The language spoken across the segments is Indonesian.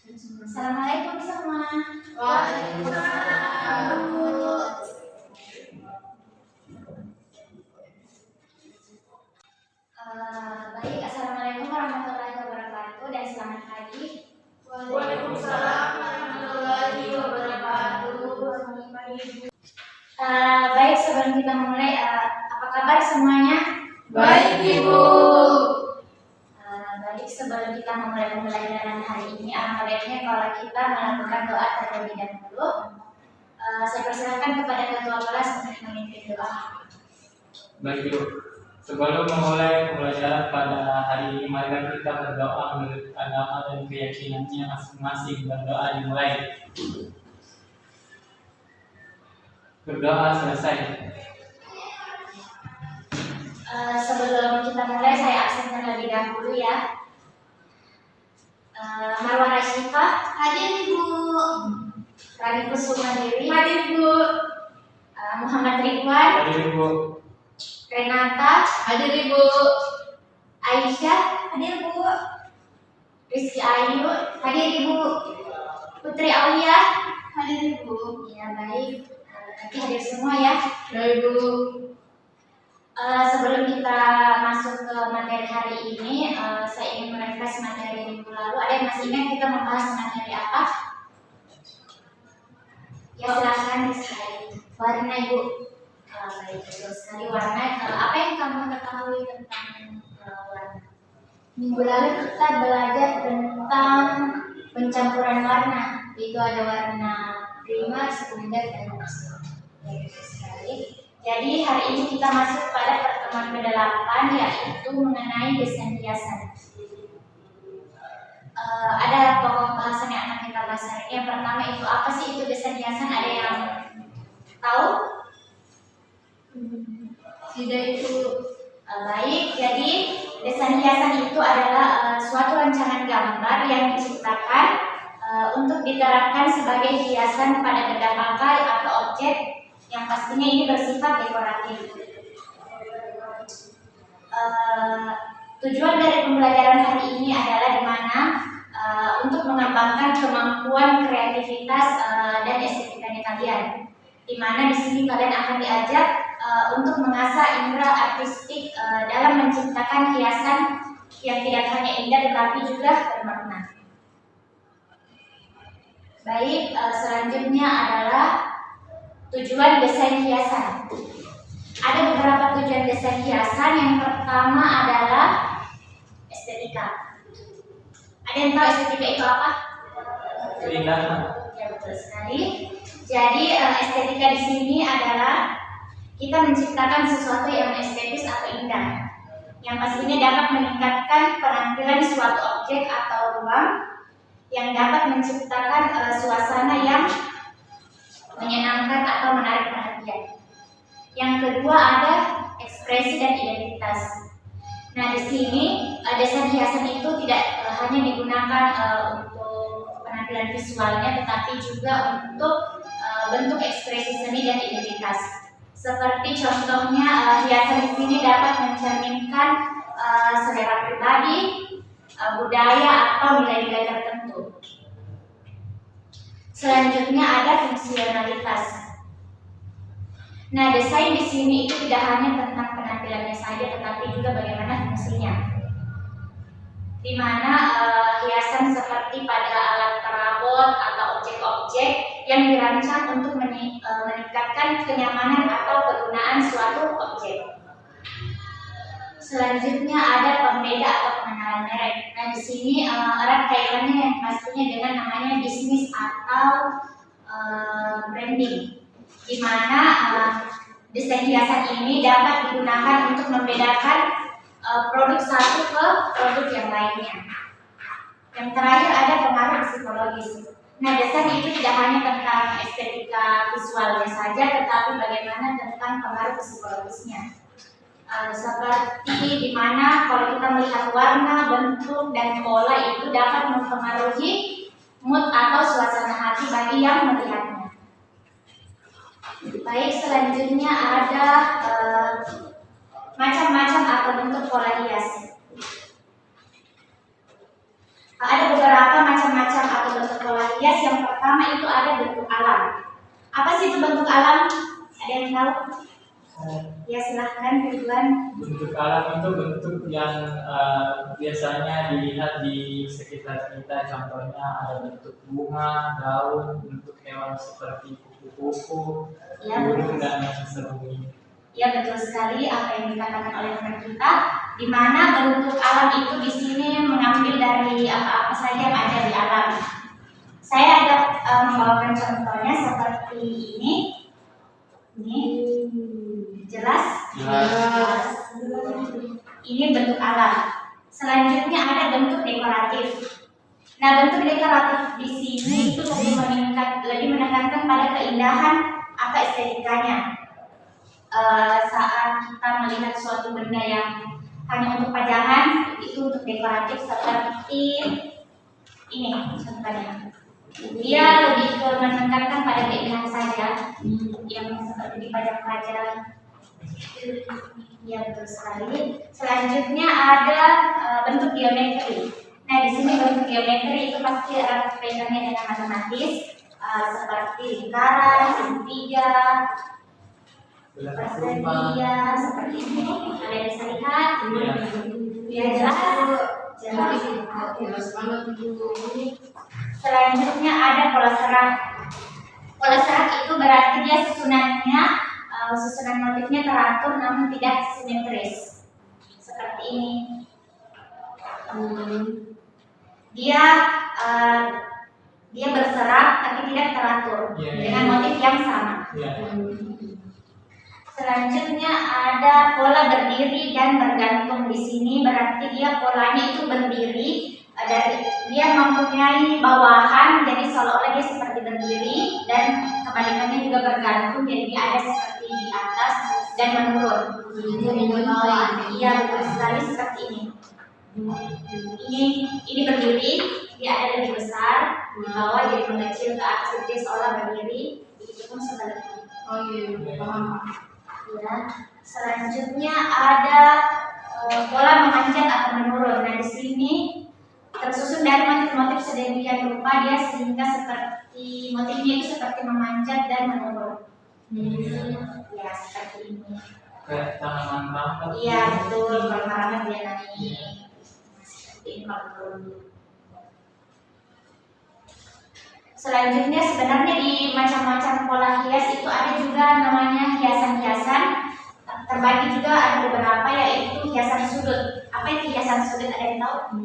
Assalamualaikum semua. Waalaikumsalam. Baik, assalamualaikum warahmatullahi wabarakatuh dan selamat pagi. Waalaikumsalam warahmatullahi wabarakatuh. Baik, sebelum kita mulai, apa kabar semuanya? Baik, Ibu. Baik, sebelum kita memulai pembelajaran hari ini, alangkah baiknya kalau kita melakukan doa terlebih dahulu. Saya persilakan kepada ketua kelas untuk memimpin doa. Baik Ibu, sebelum memulai pembelajaran pada hari ini, mari kita berdoa menurut agama dan keyakinannya masing-masing. Berdoa dimulai. Berdoa selesai. Sebelum kita mulai, saya absen terlebih dahulu ya. Marwah Rasyifah, Hadir, Ibu. Rani Kusumandiri, Hadir, Ibu. Muhammad Ridwan, Hadir Ibu. Renata, Hadir, Ibu. Aisyah, Hadir, Bu. Rizky Ayu, hadir Ibu. Putri Aulia, Hadir, Ibu. ya baik. Nanti hadir semua ya. Baik, Bu. Sebelum kita masuk ke materi hari ini, saya ingin merefresh materi minggu lalu. Ada yang masih ingat kita membahas materi apa? Ya silahkan Rizky. Warna Ibu. Baik, betul sekali warna. Apa yang kamu ketahui tentang warna? Minggu lalu kita belajar tentang pencampuran warna. Itu ada warna primer, sekunder, dan tersier. Baik, betul sekali. Jadi hari ini kita masuk pada pertemuan ke-8, yaitu mengenai desain hiasan. Ada pokok bahasan yang akan kita bahas hari ini. Yang pertama itu apa sih itu desain hiasan? Ada yang tahu? Tidak, Ibu. Baik, jadi desain hiasan itu adalah suatu rancangan gambar yang diciptakan untuk diterapkan sebagai hiasan pada benda pakai atau objek yang pastinya ini bersifat dekoratif. Tujuan dari pembelajaran hari ini adalah di mana untuk mengembangkan kemampuan kreativitas dan estetikanya kalian. Di mana di sini kalian akan diajak untuk mengasah indera artistik dalam menciptakan hiasan yang tidak hanya indah tetapi juga bermakna. Baik, selanjutnya adalah tujuan desain hiasan. Ada beberapa tujuan desain hiasan. Yang pertama adalah estetika. Ada yang tahu estetika itu apa? Keindahan. Ya, betul sekali. Jadi estetika di sini adalah kita menciptakan sesuatu yang estetis atau indah, yang pastinya dapat meningkatkan penampilan suatu objek atau ruang, yang dapat menciptakan suasana yang menyenangkan atau menarik perhatian. Yang kedua ada ekspresi dan identitas. Nah, di sini desain hiasan itu tidak hanya digunakan untuk penampilan visualnya, tetapi juga untuk bentuk ekspresi seni dan identitas. Seperti contohnya hiasan di sini dapat mencerminkan selera pribadi, budaya atau nilai-nilai tertentu. Selanjutnya ada fungsionalitas. Nah, desain di sini itu tidak hanya tentang penampilannya saja, tetapi juga bagaimana fungsinya. Di mana hiasan seperti pada alat perabot atau objek-objek yang dirancang untuk meningkatkan kenyamanan atau kegunaan suatu objek. Selanjutnya ada pembeda atau pengenalan merek. Nah, di sini erat kaitannya yang pastinya dengan namanya bisnis atau branding, di mana desain hiasan ini dapat digunakan untuk membedakan produk satu ke produk yang lainnya. Yang terakhir ada pengaruh psikologis. Nah, desain itu tidak hanya tentang estetika visualnya saja, tetapi bagaimana tentang pengaruh psikologisnya. Seperti di mana kalau kita melihat warna, bentuk, dan pola itu dapat mempengaruhi mood atau suasana hati bagi yang melihatnya. Baik, selanjutnya ada macam-macam atau bentuk pola hias. Ada beberapa macam-macam atau hias yang pertama itu ada bentuk alam. Apa sih itu bentuk alam? Ada yang tahu? Ya silahkan Ridwan. Bentuk alam itu bentuk yang biasanya dilihat di sekitar kita. Contohnya ada bentuk bunga, daun, bentuk hewan seperti kupu-kupu, Ya, burung dan lain sebagainya. Ya betul sekali apa yang dikatakan oleh rekan kita, di mana bentuk alam itu di sini mengambil dari apa-apa saja yang ada di alam. Saya ada membawakan contohnya seperti ini. Ini jelas? Jelas. Ini bentuk alam. Selanjutnya ada bentuk dekoratif. Nah, bentuk dekoratif di sini itu lebih menekankan pada keindahan apa estetikanya. Saat kita melihat suatu benda yang hanya untuk pajangan, itu untuk dekoratif seperti ini contohnya. Dia lebih menekankan pada keindahan saja, yang seperti dipajang-pajang. Ya betul sekali. Selanjutnya ada bentuk geometri. Nah di sini bentuk geometri itu pasti erat kaitannya dengan matematis, seperti lingkaran, segitiga, persegi, seperti ini. Ada bisa lihat? Ya jelas. Jelas banget Bu. Selanjutnya ada pola serat. Pola serat itu berarti dia susunan motifnya teratur namun tidak simetris. Seperti ini. Dia berserat tapi tidak teratur dengan motif yang sama. Selanjutnya ada pola berdiri dan bergantung. Di sini berarti dia polanya itu berdiri, dia mempunyai bawahan, jadi seolah-olah dia seperti berdiri, dan kebalikannya juga bergantung, jadi dia ada seperti di atas dan menurun. Iya betul sekali seperti ini. Ini berdiri, dia ada lebih besar, di bawah jadi mengecil ke atas, jadi seolah berdiri, begitu pun sebaliknya. Oh iya, paham. Ya. Selanjutnya ada pola memanjat atau menurun. Nah di sini tersusun dari motif-motif sedemikian rupa dia sehingga seperti motifnya itu seperti memanjat dan menurun. Ya seperti ini. Kayak tanaman. Iya betul, kalau dia naik. Seperti ini kalau turun. Selanjutnya sebenarnya di macam-macam pola hias itu ada juga namanya hiasan-hiasan. Terbagi juga ada beberapa yaitu hiasan sudut. Apa itu hiasan sudut? Ada yang tahu?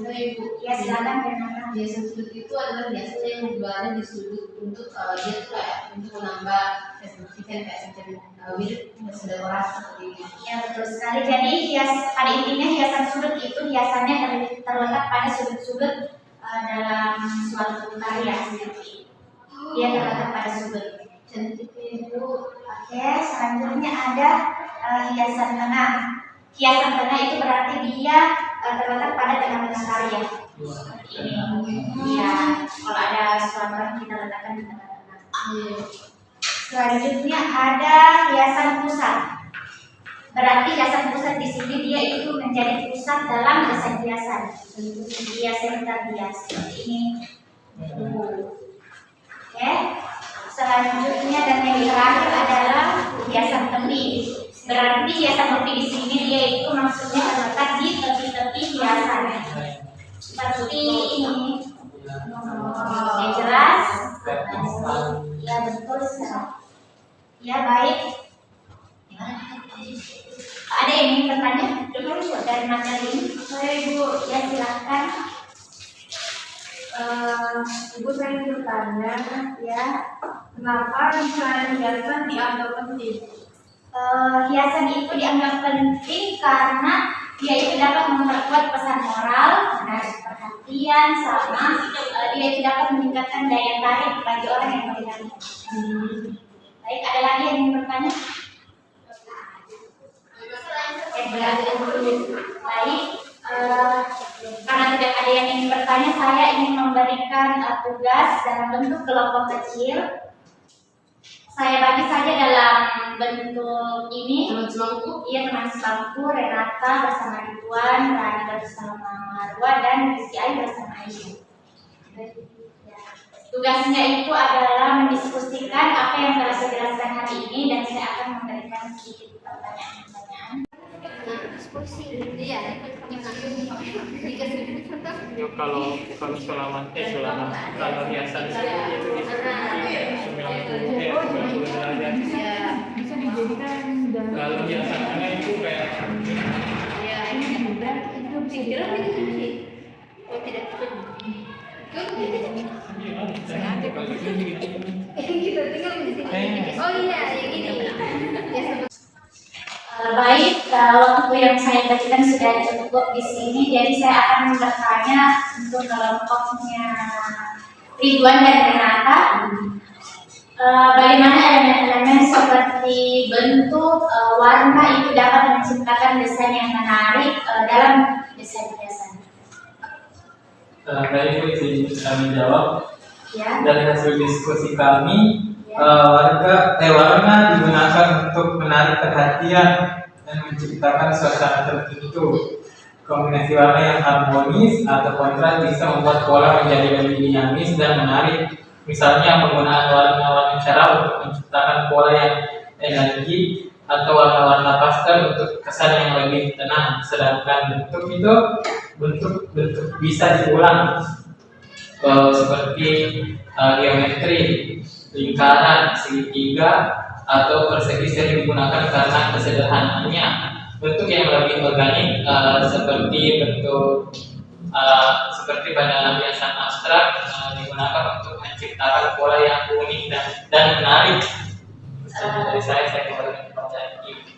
Saya Ibu. Ya silakan Renata. Hiasan sudut itu adalah biasanya yang berada di sudut untuk dia tuh kayak untuk menambah seperti kayak semacam mirip dekorasi seperti ini. Ya betul sekali. Jadi pada intinya hiasan sudut itu hiasannya terletak pada sudut-sudut dalam suatu karya seperti dia terletak pada sudut. Cantik Ibu. Oke, selanjutnya ada hiasan tengah. Hiasan tengah itu berarti dia terletak pada tengah-tengah karya. Seperti ini. Ya, kalau ada suara kita letakkan di tengah-tengah. Selanjutnya ada hiasan pusat. Berarti hiasan pusat di sini dia itu menjadi pusat dalam desain hiasan. Dia sekitar dia seperti ini. Oke. Selanjutnya dan yang terakhir adalah hiasan tepi. Berarti hiasan tepi di sini dia itu maksudnya terletak di tepi-tepi hiasan. Seperti ini. Ya jelas? Ya betul sekali. Ya baik. Ada yang ingin bertanya? Dari materi ini? Saya Ibu. Ya silakan. Ibu saya ingin bertanya, Ya. kenapa desain hiasan dianggap penting? Hiasan itu dianggap penting karena dia itu dapat memperkuat pesan moral, menarik perhatian, sama dia itu dapat meningkatkan daya tarik bagi orang yang melihatnya. Baik, ada lagi yang ingin bertanya? Baik, karena tidak ada yang ingin bertanya, saya ingin memberikan tugas dalam bentuk kelompok kecil. Saya bagi saja dalam bentuk ini. Teman sebangku? Iya, teman sebangku, Renata bersama Ridwan, Rani bersama Marwa, dan Rizky Ayu bersama Aisyah. Ya, Tugasnya itu adalah mendiskusikan apa yang telah saya jelaskan hari ini dan saya akan memberikan sedikit pertanyaan-pertanyaan. Iya. Ya, kalau sulaman kalau hiasan seperti itu bisa 90 derajat. Bisa dijadikan Kalau hiasannya itu kayak Ya, ini berat itu pikiran itu sih. Oh tidak cukup. sengaja kalau gitu. Kita tinggal di sini. Oh iya, yang ini. Ya, Baik, waktu yang saya bagikan sudah cukup di sini, jadi saya akan bertanya untuk kelompoknya Ridwan dan Renata. Bagaimana elemen-elemen seperti bentuk, warna itu dapat menciptakan desain yang menarik dalam desain hiasan? Tadi itu kami jawab. Ya. Dari hasil diskusi kami, warna digunakan untuk menarik perhatian dan menciptakan suasana tertentu. Kombinasi warna yang harmonis atau kontras bisa membuat pola menjadi lebih dinamis dan menarik. Misalnya penggunaan warna-warna cerah untuk menciptakan pola yang energi atau warna-warna pastel untuk kesan yang lebih tenang. Sedangkan bentuk bisa diulang seperti geometri, lingkaran, segitiga, atau persegi sering digunakan karena kesederhanaannya. Bentuk yang lebih organik seperti pada hiasan abstrak digunakan untuk menciptakan pola yang unik dan menarik. Dari saya kembali kepada Ibu.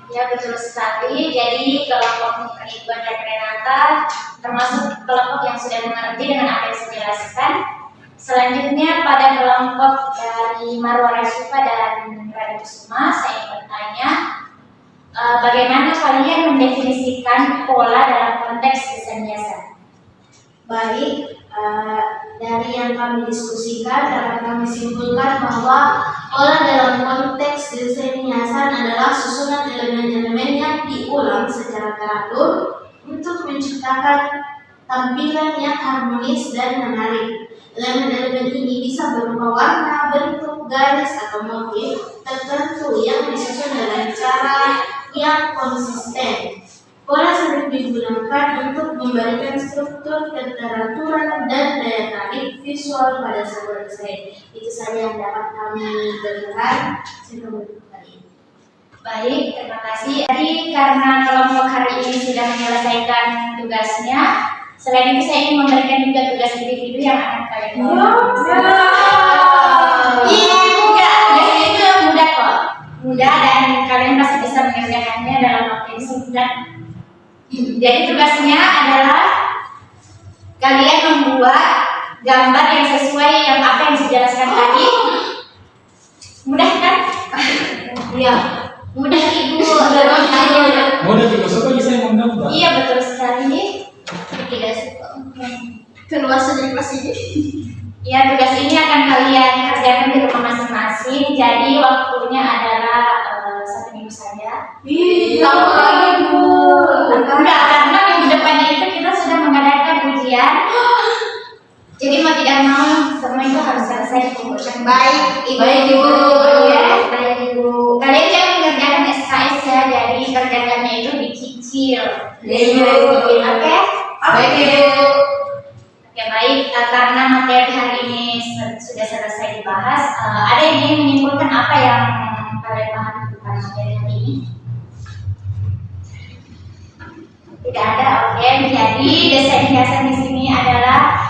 Ya, betul sekali. Jadi kelompok Ridwan dan Renata termasuk kelompok yang sudah mengerti dengan apa yang saya jelaskan. Selanjutnya pada kelompok dari Marwara Syifa dan Radha Kusuma, saya bertanya, bagaimana kalian mendefinisikan pola dalam konteks desain hiasan? baik. Dari yang kami diskusikan dapat kami simpulkan bahwa pola dalam konteks desain hiasan adalah susunan elemen-elemen yang diulang secara teratur untuk menciptakan tampilan yang harmonis dan menarik. Elemen-elemen ini bisa berupa warna, bentuk, garis, atau motif tertentu yang disusun dengan cara yang konsisten. Pola sering digunakan untuk memberikan struktur, keteraturan, dan daya tarik visual pada sebuah desain. Itu saja yang dapat kami berikan. Baik, terima kasih. Jadi karena kelompok hari ini sudah menyelesaikan tugasnya, selain itu saya ingin memberikan juga tugas individu yang akan kalian bawa. Tugas itu mudah kok, mudah dan kalian pasti bisa mengerjakannya dalam waktu yang singkat. Jadi tugasnya adalah kalian membuat gambar yang sesuai yang apa yang saya jelaskan tadi. Mudah kan? Iya. Mudah Ibu. Mudah juga suka bisa menggambar. Iya, betul sekali. Tidak suka. Keluar dari kelas ini. Ya, tugas ini akan kalian kerjakan di rumah masing-masing. Jadi waktunya adalah 1 minggu saja. Lama lagi, Bu. Enggak, karena minggu depannya itu kita sudah mengadakan ujian. Jadi mau tidak mau semua itu harus selesai dikumpulkan. Baik, Ibu. Baik, Ibu. Ya, baik, Ibu. Kalian jangan mengerjakan SKS ya. Jadi kerjakannya itu dicicil. Oke? Baik, Ibu. Oke, baik. Karena materi hari ini sudah selesai dibahas, ada yang ingin menyimpulkan apa yang kalian pahami tentang materi hari ini? Tidak ada, oke. Jadi desain hiasan di sini adalah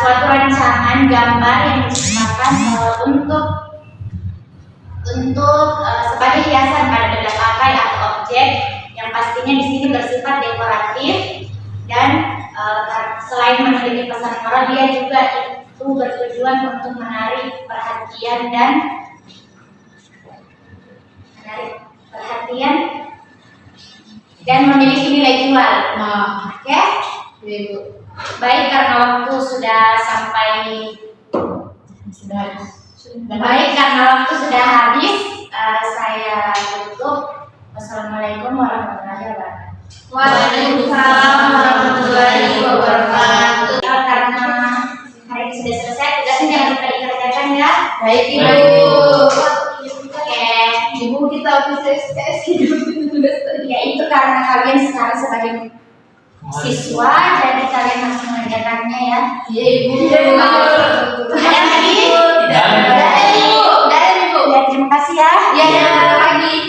suatu rancangan gambar yang diciptakan untuk sebagai hiasan pada benda pakai atau objek yang pastinya di sini bersifat dekoratif dan selain memiliki pesan moral, dia juga itu bertujuan untuk menarik perhatian dan memiliki nilai jual. Oke? Baik, karena waktu sudah habis, saya tutup. Wassalamualaikum warahmatullahi wabarakatuh. Waalaikumsalam warahmatullahi wabarakatuh. Karena hari ini sudah selesai, tugasnya jangan lupa Oke. Ibu kita tes Ya itu karena kalian sekarang sebagai siswa, jadi kalian harus mengerjakannya ya. Iya ibu. Ada lagi? Tidak ada. Ada ibu. Ya terima kasih ya. Ya lagi.